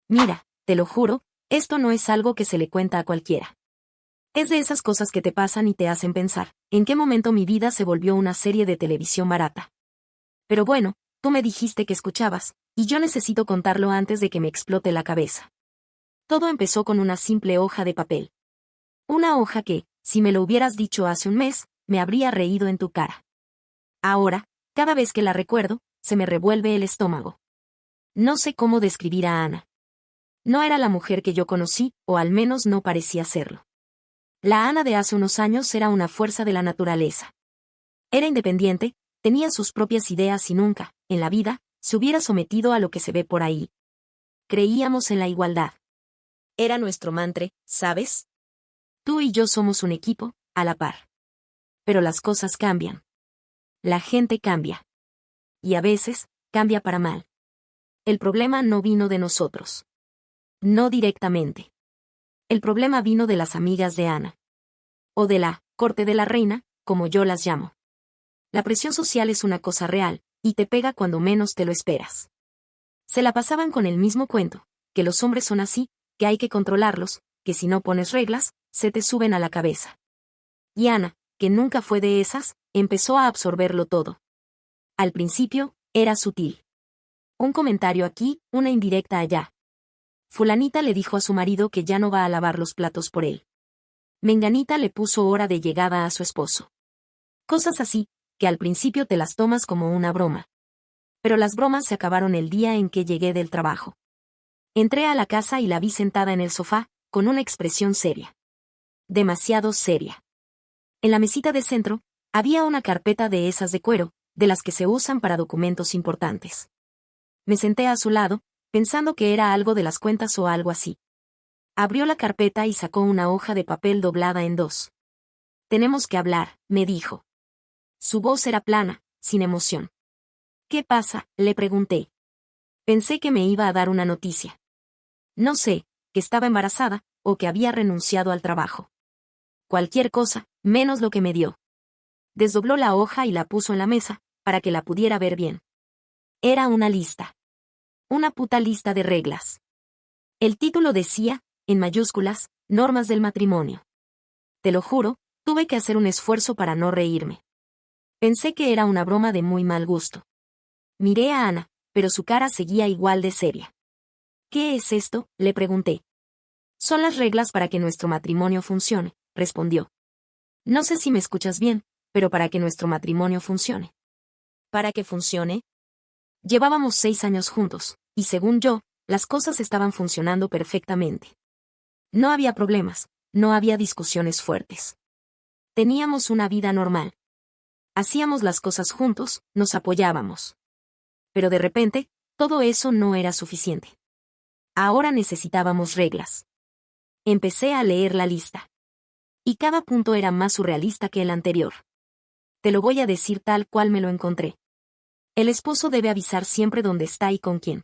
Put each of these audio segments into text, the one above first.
Mira, te lo juro, esto no es algo que se le cuenta a cualquiera. Es de esas cosas que te pasan y te hacen pensar, ¿en qué momento mi vida se volvió una serie de televisión barata? Pero bueno, tú me dijiste que escuchabas, y yo necesito contarlo antes de que me explote la cabeza. Todo empezó con una simple hoja de papel. Una hoja que, si me lo hubieras dicho hace un mes, me habría reído en tu cara. Ahora, cada vez que la recuerdo, se me revuelve el estómago. No sé cómo describir a Ana. No era la mujer que yo conocí, o al menos no parecía serlo. La Ana de hace unos años era una fuerza de la naturaleza. Era independiente, tenía sus propias ideas y nunca, en la vida, se hubiera sometido a lo que se ve por ahí. Creíamos en la igualdad. Era nuestro mantra, ¿sabes? Tú y yo somos un equipo, a la par. Pero las cosas cambian. La gente cambia. Y a veces, cambia para mal. El problema no vino de nosotros. No directamente. El problema vino de las amigas de Ana. O de la corte de la reina, como yo las llamo. La presión social es una cosa real, y te pega cuando menos te lo esperas. Se la pasaban con el mismo cuento, que los hombres son así, que hay que controlarlos, que si no pones reglas, se te suben a la cabeza. Y Ana, que nunca fue de esas, empezó a absorberlo todo. Al principio, era sutil. Un comentario aquí, una indirecta allá. Fulanita le dijo a su marido que ya no va a lavar los platos por él. Menganita le puso hora de llegada a su esposo. Cosas así, que al principio te las tomas como una broma. Pero las bromas se acabaron el día en que llegué del trabajo. Entré a la casa y la vi sentada en el sofá, con una expresión seria. Demasiado seria. En la mesita de centro, había una carpeta de esas de cuero, de las que se usan para documentos importantes. Me senté a su lado, pensando que era algo de las cuentas o algo así. Abrió la carpeta y sacó una hoja de papel doblada en dos. Tenemos que hablar, me dijo. Su voz era plana, sin emoción. ¿Qué pasa?, le pregunté. Pensé que me iba a dar una noticia. No sé, que estaba embarazada, o que había renunciado al trabajo. Cualquier cosa, menos lo que me dio. Desdobló la hoja y la puso en la mesa, para que la pudiera ver bien. Era una lista. Una puta lista de reglas. El título decía, en mayúsculas, normas del matrimonio. Te lo juro, tuve que hacer un esfuerzo para no reírme. Pensé que era una broma de muy mal gusto. Miré a Ana, pero su cara seguía igual de seria. ¿Qué es esto?, le pregunté. Son las reglas para que nuestro matrimonio funcione, respondió. No sé si me escuchas bien, pero para que nuestro matrimonio funcione. ¿Para que funcione? Llevábamos 6 años juntos, y según yo, las cosas estaban funcionando perfectamente. No había problemas, no había discusiones fuertes. Teníamos una vida normal. Hacíamos las cosas juntos, nos apoyábamos. Pero de repente, todo eso no era suficiente. Ahora necesitábamos reglas. Empecé a leer la lista. Y cada punto era más surrealista que el anterior. Te lo voy a decir tal cual me lo encontré. El esposo debe avisar siempre dónde está y con quién.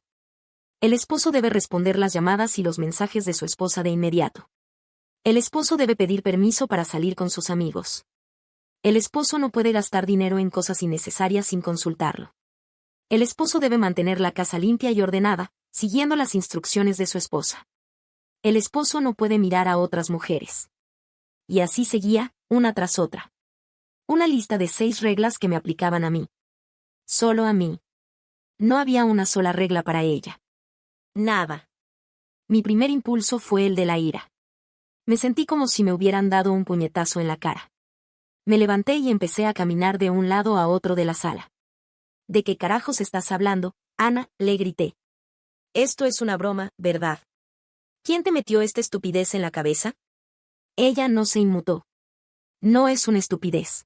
El esposo debe responder las llamadas y los mensajes de su esposa de inmediato. El esposo debe pedir permiso para salir con sus amigos. El esposo no puede gastar dinero en cosas innecesarias sin consultarlo. El esposo debe mantener la casa limpia y ordenada, siguiendo las instrucciones de su esposa. El esposo no puede mirar a otras mujeres. Y así seguía, una tras otra. Una lista de 6 reglas que me aplicaban a mí. Solo a mí. No había una sola regla para ella. Nada. Mi primer impulso fue el de la ira. Me sentí como si me hubieran dado un puñetazo en la cara. Me levanté y empecé a caminar de un lado a otro de la sala. ¿De qué carajos estás hablando, Ana?, le grité. Esto es una broma, ¿verdad? ¿Quién te metió esta estupidez en la cabeza? Ella no se inmutó. No es una estupidez.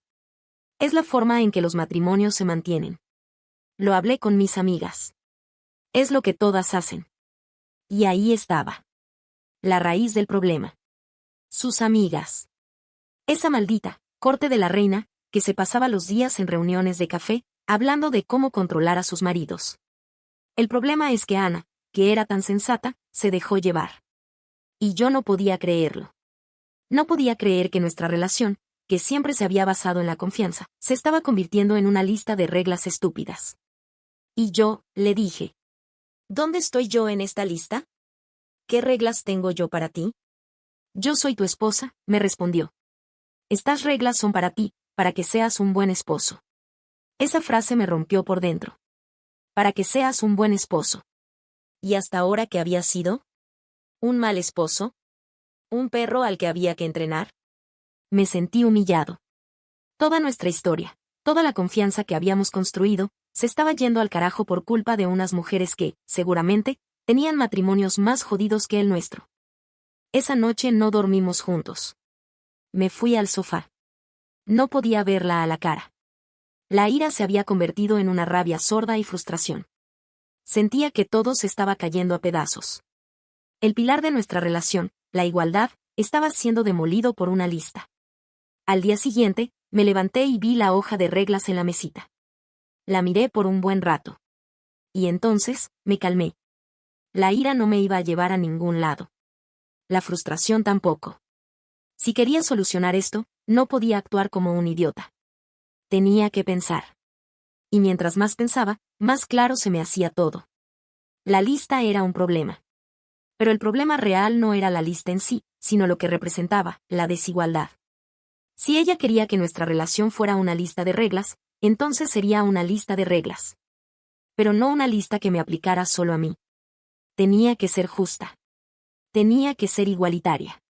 Es la forma en que los matrimonios se mantienen. Lo hablé con mis amigas. Es lo que todas hacen. Y ahí estaba. La raíz del problema. Sus amigas. Esa maldita corte de la reina, que se pasaba los días en reuniones de café, hablando de cómo controlar a sus maridos. El problema es que Ana, que era tan sensata, se dejó llevar. Y yo no podía creerlo. No podía creer que nuestra relación, que siempre se había basado en la confianza, se estaba convirtiendo en una lista de reglas estúpidas. Y yo, le dije. ¿Dónde estoy yo en esta lista? ¿Qué reglas tengo yo para ti? Yo soy tu esposa, me respondió. Estas reglas son para ti, para que seas un buen esposo. Esa frase me rompió por dentro. Para que seas un buen esposo. ¿Y hasta ahora qué había sido? ¿Un mal esposo? ¿Un perro al que había que entrenar? Me sentí humillado. Toda nuestra historia, toda la confianza que habíamos construido, se estaba yendo al carajo por culpa de unas mujeres que, seguramente, tenían matrimonios más jodidos que el nuestro. Esa noche no dormimos juntos. Me fui al sofá. No podía verla a la cara. La ira se había convertido en una rabia sorda y frustración. Sentía que todo se estaba cayendo a pedazos. El pilar de nuestra relación, la igualdad, estaba siendo demolido por una lista. Al día siguiente, me levanté y vi la hoja de reglas en la mesita. La miré por un buen rato. Y entonces, me calmé. La ira no me iba a llevar a ningún lado. La frustración tampoco. Si quería solucionar esto, no podía actuar como un idiota. Tenía que pensar. Y mientras más pensaba, más claro se me hacía todo. La lista era un problema. Pero el problema real no era la lista en sí, sino lo que representaba, la desigualdad. Si ella quería que nuestra relación fuera una lista de reglas, entonces sería una lista de reglas. Pero no una lista que me aplicara solo a mí. Tenía que ser justa. Tenía que ser igualitaria.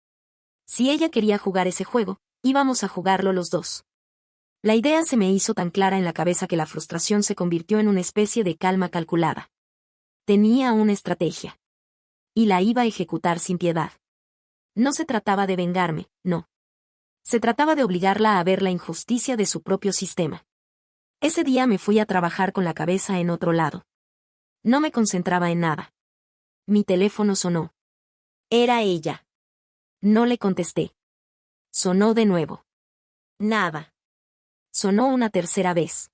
Si ella quería jugar ese juego, íbamos a jugarlo los dos. La idea se me hizo tan clara en la cabeza que la frustración se convirtió en una especie de calma calculada. Tenía una estrategia. Y la iba a ejecutar sin piedad. No se trataba de vengarme, no. Se trataba de obligarla a ver la injusticia de su propio sistema. Ese día me fui a trabajar con la cabeza en otro lado. No me concentraba en nada. Mi teléfono sonó. Era ella. No le contesté. Sonó de nuevo. Nada. Sonó una tercera vez.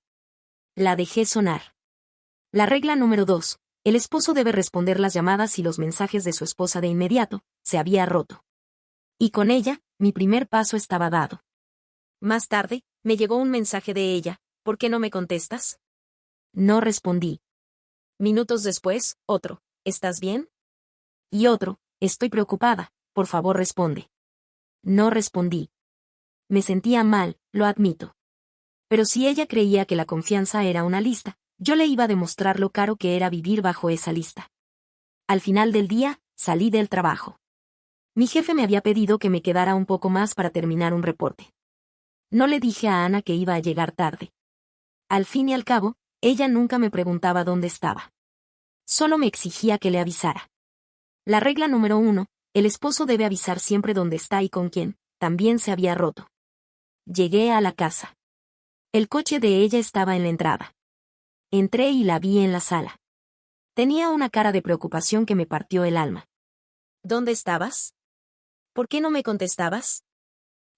La dejé sonar. La regla número 2. El esposo debe responder las llamadas y los mensajes de su esposa de inmediato, se había roto. Y con ella, mi primer paso estaba dado. Más tarde, me llegó un mensaje de ella, ¿por qué no me contestas? No respondí. Minutos después, otro, ¿estás bien? Y otro, estoy preocupada, por favor responde. No respondí. Me sentía mal, lo admito. Pero si ella creía que la confianza era una lista, yo le iba a demostrar lo caro que era vivir bajo esa lista. Al final del día, salí del trabajo. Mi jefe me había pedido que me quedara un poco más para terminar un reporte. No le dije a Ana que iba a llegar tarde. Al fin y al cabo, ella nunca me preguntaba dónde estaba. Solo me exigía que le avisara. La regla número 1, el esposo debe avisar siempre dónde está y con quién, también se había roto. Llegué a la casa. El coche de ella estaba en la entrada. Entré y la vi en la sala. Tenía una cara de preocupación que me partió el alma. ¿Dónde estabas? ¿Por qué no me contestabas?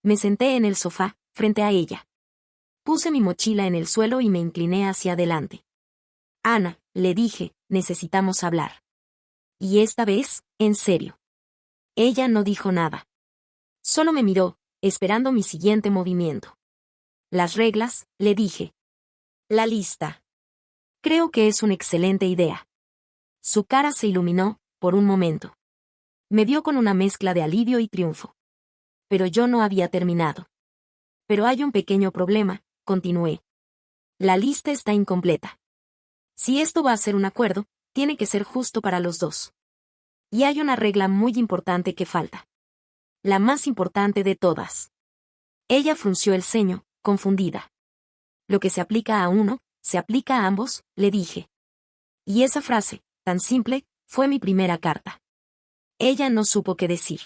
Me senté en el sofá, frente a ella. Puse mi mochila en el suelo y me incliné hacia adelante. Ana, le dije, necesitamos hablar. Y esta vez, en serio. Ella no dijo nada. Solo me miró, esperando mi siguiente movimiento. Las reglas, le dije. La lista. Creo que es una excelente idea. Su cara se iluminó, por un momento. Me vio con una mezcla de alivio y triunfo. Pero yo no había terminado. Pero hay un pequeño problema, continué. La lista está incompleta. Si esto va a ser un acuerdo, tiene que ser justo para los dos. Y hay una regla muy importante que falta. La más importante de todas. Ella frunció el ceño, confundida. Lo que se aplica a uno, se aplica a ambos, le dije. Y esa frase, tan simple, fue mi primera carta. Ella no supo qué decir.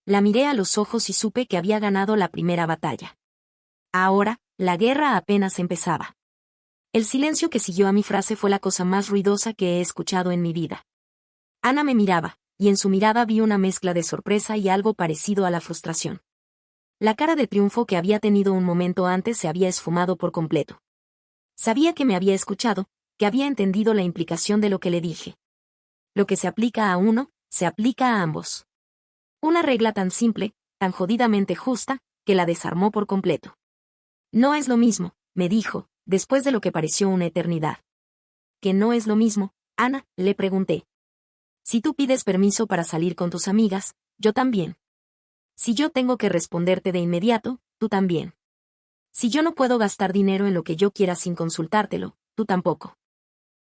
La miré a los ojos y supe que había ganado la primera batalla. Ahora, la guerra apenas empezaba. El silencio que siguió a mi frase fue la cosa más ruidosa que he escuchado en mi vida. Ana me miraba, y en su mirada vi una mezcla de sorpresa y algo parecido a la frustración. La cara de triunfo que había tenido un momento antes se había esfumado por completo. Sabía que me había escuchado, que había entendido la implicación de lo que le dije. Lo que se aplica a uno, se aplica a ambos. Una regla tan simple, tan jodidamente justa, que la desarmó por completo. No es lo mismo, me dijo, después de lo que pareció una eternidad. ¿Que no es lo mismo, Ana?, le pregunté. Si tú pides permiso para salir con tus amigas, yo también. Si yo tengo que responderte de inmediato, tú también. Si yo no puedo gastar dinero en lo que yo quiera sin consultártelo, tú tampoco.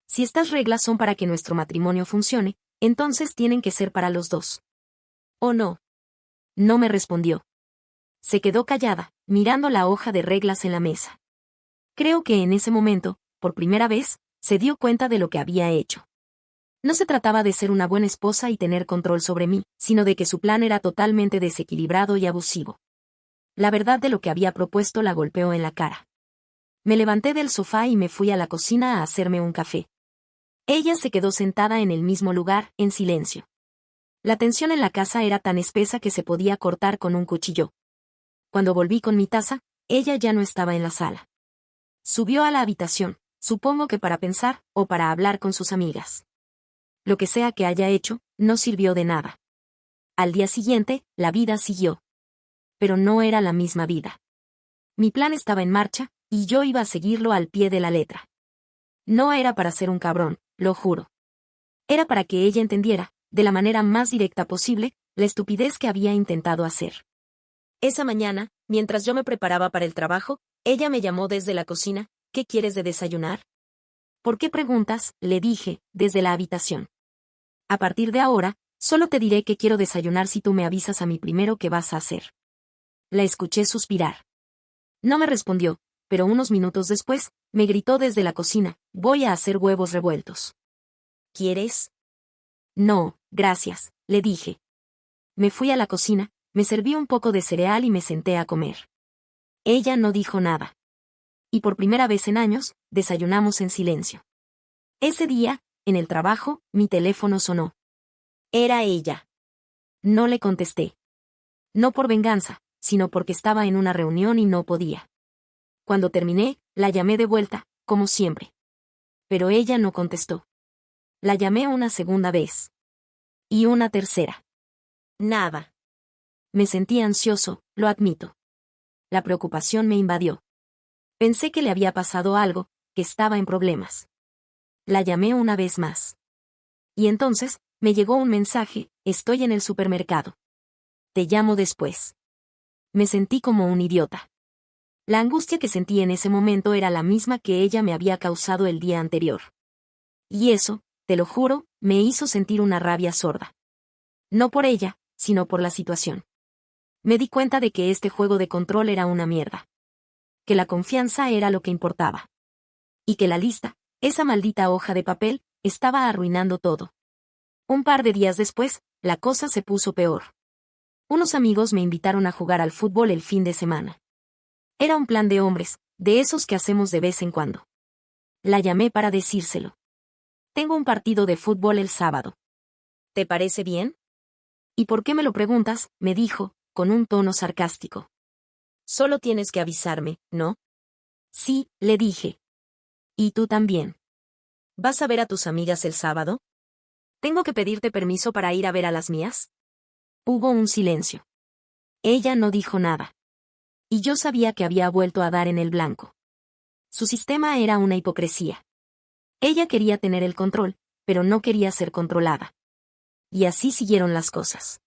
Si estas reglas son para que nuestro matrimonio funcione, entonces tienen que ser para los dos. ¿O no? No me respondió. Se quedó callada, mirando la hoja de reglas en la mesa. Creo que en ese momento, por primera vez, se dio cuenta de lo que había hecho. No se trataba de ser una buena esposa y tener control sobre mí, sino de que su plan era totalmente desequilibrado y abusivo. La verdad de lo que había propuesto la golpeó en la cara. Me levanté del sofá y me fui a la cocina a hacerme un café. Ella se quedó sentada en el mismo lugar, en silencio. La tensión en la casa era tan espesa que se podía cortar con un cuchillo. Cuando volví con mi taza, ella ya no estaba en la sala. Subió a la habitación, supongo que para pensar, o para hablar con sus amigas. Lo que sea que haya hecho, no sirvió de nada. Al día siguiente, la vida siguió. Pero no era la misma vida. Mi plan estaba en marcha, y yo iba a seguirlo al pie de la letra. No era para ser un cabrón, lo juro. Era para que ella entendiera, de la manera más directa posible, la estupidez que había intentado hacer. Esa mañana, mientras yo me preparaba para el trabajo, ella me llamó desde la cocina. ¿Qué quieres de desayunar? ¿Por qué preguntas?, le dije, desde la habitación. A partir de ahora, solo te diré que quiero desayunar si tú me avisas a mí primero qué vas a hacer. La escuché suspirar. No me respondió, pero unos minutos después, me gritó desde la cocina, voy a hacer huevos revueltos. ¿Quieres? No, gracias, le dije. Me fui a la cocina, me serví un poco de cereal y me senté a comer. Ella no dijo nada. Y por primera vez en años, desayunamos en silencio. Ese día, en el trabajo, mi teléfono sonó. Era ella. No le contesté. No por venganza, sino porque estaba en una reunión y no podía. Cuando terminé, la llamé de vuelta, como siempre. Pero ella no contestó. La llamé una segunda vez. Y una tercera. Nada. Me sentí ansioso, lo admito. La preocupación me invadió. Pensé que le había pasado algo, que estaba en problemas. La llamé una vez más. Y entonces, me llegó un mensaje, estoy en el supermercado. Te llamo después. Me sentí como un idiota. La angustia que sentí en ese momento era la misma que ella me había causado el día anterior. Y eso, te lo juro, me hizo sentir una rabia sorda. No por ella, sino por la situación. Me di cuenta de que este juego de control era una mierda. Que la confianza era lo que importaba. Y que la lista, esa maldita hoja de papel, estaba arruinando todo. Un par de días después, la cosa se puso peor. Unos amigos me invitaron a jugar al fútbol el fin de semana. Era un plan de hombres, de esos que hacemos de vez en cuando. La llamé para decírselo. Tengo un partido de fútbol el sábado. ¿Te parece bien? ¿Y por qué me lo preguntas?, me dijo, con un tono sarcástico. Solo tienes que avisarme, ¿no? Sí, le dije. ¿Y tú también? ¿Vas a ver a tus amigas el sábado? ¿Tengo que pedirte permiso para ir a ver a las mías? Hubo un silencio. Ella no dijo nada. Y yo sabía que había vuelto a dar en el blanco. Su sistema era una hipocresía. Ella quería tener el control, pero no quería ser controlada. Y así siguieron las cosas.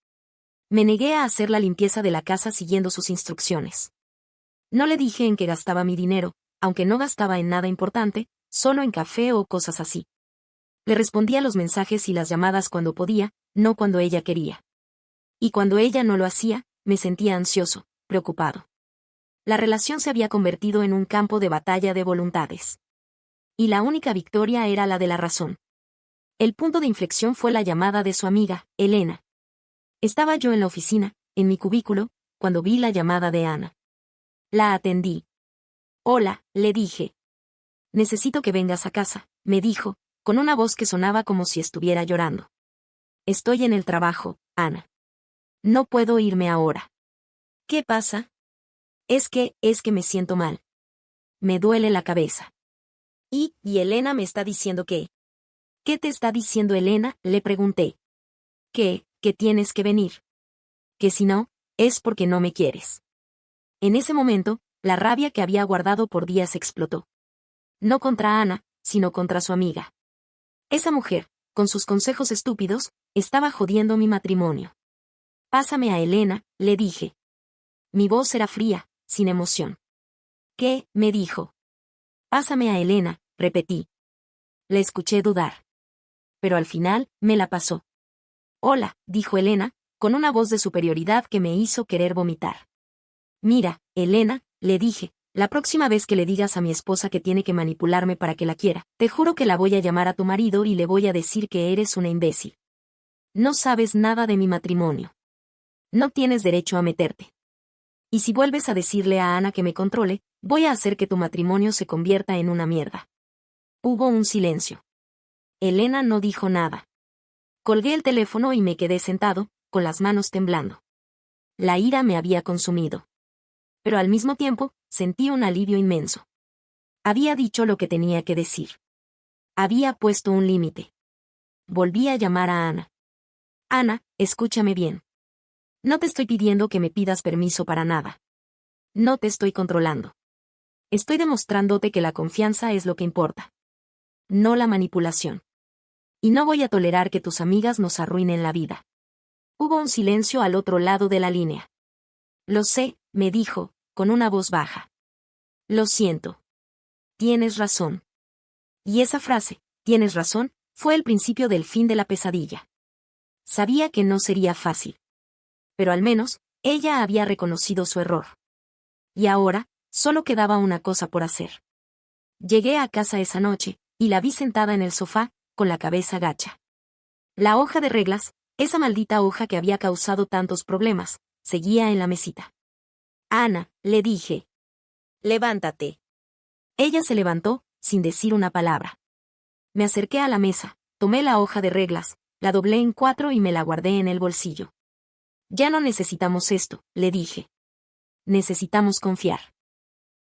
Me negué a hacer la limpieza de la casa siguiendo sus instrucciones. No le dije en qué gastaba mi dinero, aunque no gastaba en nada importante, solo en café o cosas así. Le respondía los mensajes y las llamadas cuando podía, no cuando ella quería. Y cuando ella no lo hacía, me sentía ansioso, preocupado. La relación se había convertido en un campo de batalla de voluntades. Y la única victoria era la de la razón. El punto de inflexión fue la llamada de su amiga, Elena. Estaba yo en la oficina, en mi cubículo, cuando vi la llamada de Ana. La atendí. Hola, le dije. Necesito que vengas a casa, me dijo, con una voz que sonaba como si estuviera llorando. Estoy en el trabajo, Ana. No puedo irme ahora. ¿Qué pasa? Es que me siento mal. Me duele la cabeza. Y Elena me está diciendo que... ¿Qué te está diciendo Elena?, le pregunté. Que tienes que venir. Que si no, es porque no me quieres. En ese momento, la rabia que había guardado por días explotó. No contra Ana, sino contra su amiga. Esa mujer, con sus consejos estúpidos, estaba jodiendo mi matrimonio. Pásame a Elena, le dije. Mi voz era fría, sin emoción. ¿Qué? Me dijo. Pásame a Elena, repetí. Le escuché dudar. Pero al final, me la pasó. Hola, dijo Elena, con una voz de superioridad que me hizo querer vomitar. Mira, Elena, le dije, la próxima vez que le digas a mi esposa que tiene que manipularme para que la quiera, te juro que la voy a llamar a tu marido y le voy a decir que eres una imbécil. No sabes nada de mi matrimonio. No tienes derecho a meterte. Y si vuelves a decirle a Ana que me controle, voy a hacer que tu matrimonio se convierta en una mierda. Hubo un silencio. Elena no dijo nada. Colgué el teléfono y me quedé sentado, con las manos temblando. La ira me había consumido. Pero al mismo tiempo, sentí un alivio inmenso. Había dicho lo que tenía que decir. Había puesto un límite. Volví a llamar a Ana. Ana, escúchame bien. No te estoy pidiendo que me pidas permiso para nada. No te estoy controlando. Estoy demostrándote que la confianza es lo que importa. No la manipulación. Y no voy a tolerar que tus amigas nos arruinen la vida. Hubo un silencio al otro lado de la línea. Lo sé, me dijo, con una voz baja. Lo siento. Tienes razón. Y esa frase, tienes razón, fue el principio del fin de la pesadilla. Sabía que no sería fácil. Pero al menos, ella había reconocido su error. Y ahora, solo quedaba una cosa por hacer. Llegué a casa esa noche, y la vi sentada en el sofá, con la cabeza gacha. La hoja de reglas, esa maldita hoja que había causado tantos problemas, seguía en la mesita. Ana, le dije. Levántate. Ella se levantó, sin decir una palabra. Me acerqué a la mesa, tomé la hoja de reglas, la doblé en 4 y me la guardé en el bolsillo. Ya no necesitamos esto, le dije. Necesitamos confiar.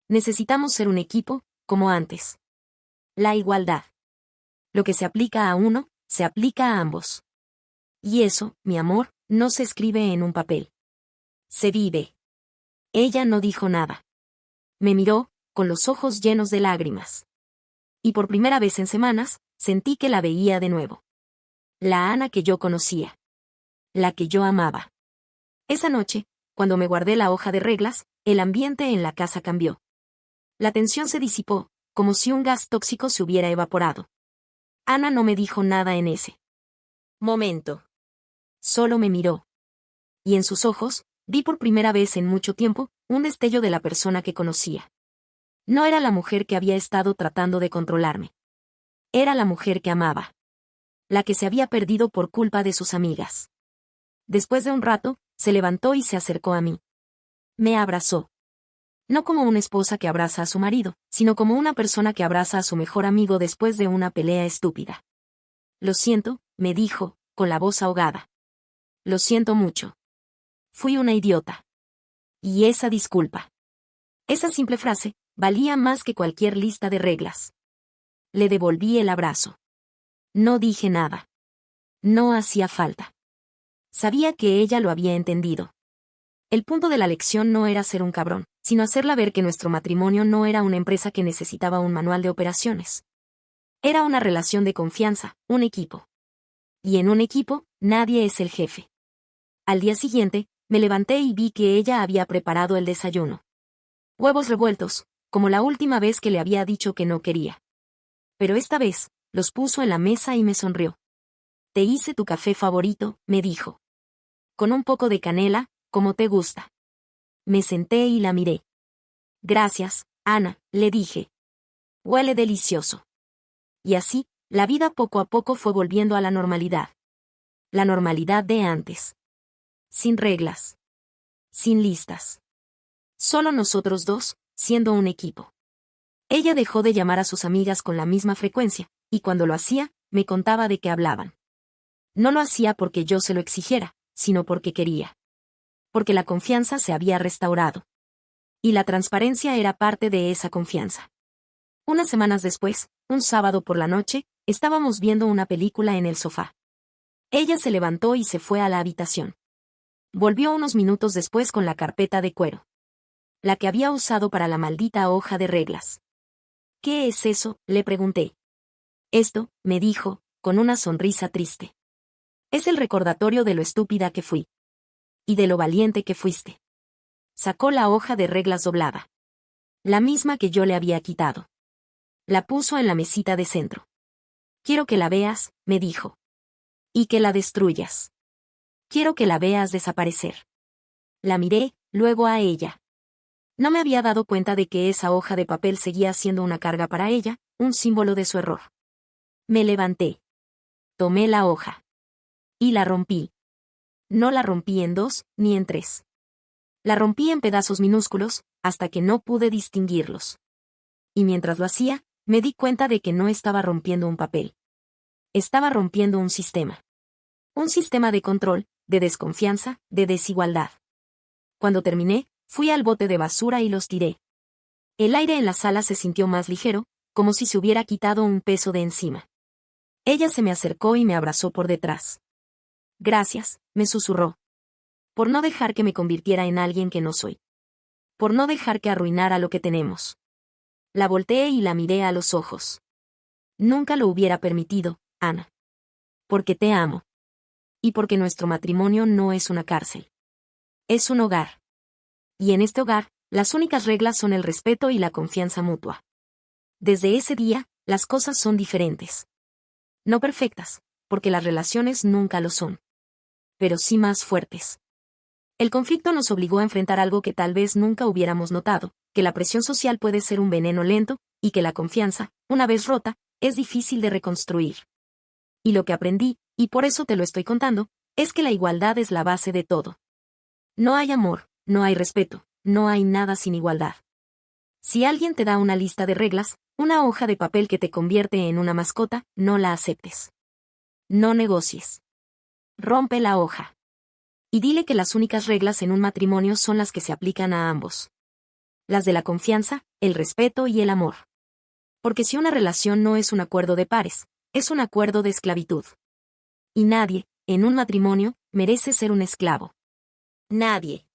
Necesitamos ser un equipo, como antes. La igualdad. Lo que se aplica a uno, se aplica a ambos. Y eso, mi amor, no se escribe en un papel. Se vive. Ella no dijo nada. Me miró, con los ojos llenos de lágrimas. Y por primera vez en semanas, sentí que la veía de nuevo. La Ana que yo conocía. La que yo amaba. Esa noche, cuando me guardé la hoja de reglas, el ambiente en la casa cambió. La tensión se disipó, como si un gas tóxico se hubiera evaporado. Ana no me dijo nada en ese momento. Solo me miró. Y en sus ojos, vi por primera vez en mucho tiempo, un destello de la persona que conocía. No era la mujer que había estado tratando de controlarme. Era la mujer que amaba. La que se había perdido por culpa de sus amigas. Después de un rato, se levantó y se acercó a mí. Me abrazó. No como una esposa que abraza a su marido, sino como una persona que abraza a su mejor amigo después de una pelea estúpida. Lo siento, me dijo, con la voz ahogada. Lo siento mucho. Fui una idiota. Y esa disculpa. Esa simple frase, valía más que cualquier lista de reglas. Le devolví el abrazo. No dije nada. No hacía falta. Sabía que ella lo había entendido. El punto de la lección no era ser un cabrón, sino hacerla ver que nuestro matrimonio no era una empresa que necesitaba un manual de operaciones. Era una relación de confianza, un equipo. Y en un equipo, nadie es el jefe. Al día siguiente, me levanté y vi que ella había preparado el desayuno. Huevos revueltos, como la última vez que le había dicho que no quería. Pero esta vez, los puso en la mesa y me sonrió. Te hice tu café favorito, me dijo. Con un poco de canela, como te gusta. Me senté y la miré. Gracias, Ana, le dije. Huele delicioso. Y así, la vida poco a poco fue volviendo a la normalidad. La normalidad de antes. Sin reglas. Sin listas. Solo nosotros dos, siendo un equipo. Ella dejó de llamar a sus amigas con la misma frecuencia, y cuando lo hacía, me contaba de qué hablaban. No lo hacía porque yo se lo exigiera, sino porque quería. Porque la confianza se había restaurado. Y la transparencia era parte de esa confianza. Unas semanas después, un sábado por la noche, estábamos viendo una película en el sofá. Ella se levantó y se fue a la habitación. Volvió unos minutos después con la carpeta de cuero. La que había usado para la maldita hoja de reglas. ¿Qué es eso?, le pregunté. Esto, me dijo, con una sonrisa triste. Es el recordatorio de lo estúpida que fui. Y de lo valiente que fuiste. Sacó la hoja de reglas doblada. La misma que yo le había quitado. La puso en la mesita de centro. Quiero que la veas, me dijo. Y que la destruyas. Quiero que la veas desaparecer. La miré, luego a ella. No me había dado cuenta de que esa hoja de papel seguía siendo una carga para ella, un símbolo de su error. Me levanté. Tomé la hoja. Y la rompí. No la rompí en 2, ni en 3. La rompí en pedazos minúsculos, hasta que no pude distinguirlos. Y mientras lo hacía, me di cuenta de que no estaba rompiendo un papel. Estaba rompiendo un sistema. Un sistema de control, de desconfianza, de desigualdad. Cuando terminé, fui al bote de basura y los tiré. El aire en la sala se sintió más ligero, como si se hubiera quitado un peso de encima. Ella se me acercó y me abrazó por detrás. Gracias, me susurró. Por no dejar que me convirtiera en alguien que no soy. Por no dejar que arruinara lo que tenemos. La volteé y la miré a los ojos. Nunca lo hubiera permitido, Ana. Porque te amo. Y porque nuestro matrimonio no es una cárcel. Es un hogar. Y en este hogar, las únicas reglas son el respeto y la confianza mutua. Desde ese día, las cosas son diferentes. No perfectas, porque las relaciones nunca lo son. Pero sí más fuertes. El conflicto nos obligó a enfrentar algo que tal vez nunca hubiéramos notado, que la presión social puede ser un veneno lento, y que la confianza, una vez rota, es difícil de reconstruir. Y lo que aprendí, y por eso te lo estoy contando, es que la igualdad es la base de todo. No hay amor, no hay respeto, no hay nada sin igualdad. Si alguien te da una lista de reglas, una hoja de papel que te convierte en una mascota, no la aceptes. No negocies. Rompe la hoja. Y dile que las únicas reglas en un matrimonio son las que se aplican a ambos. Las de la confianza, el respeto y el amor. Porque si una relación no es un acuerdo de pares, es un acuerdo de esclavitud. Y nadie, en un matrimonio, merece ser un esclavo. Nadie.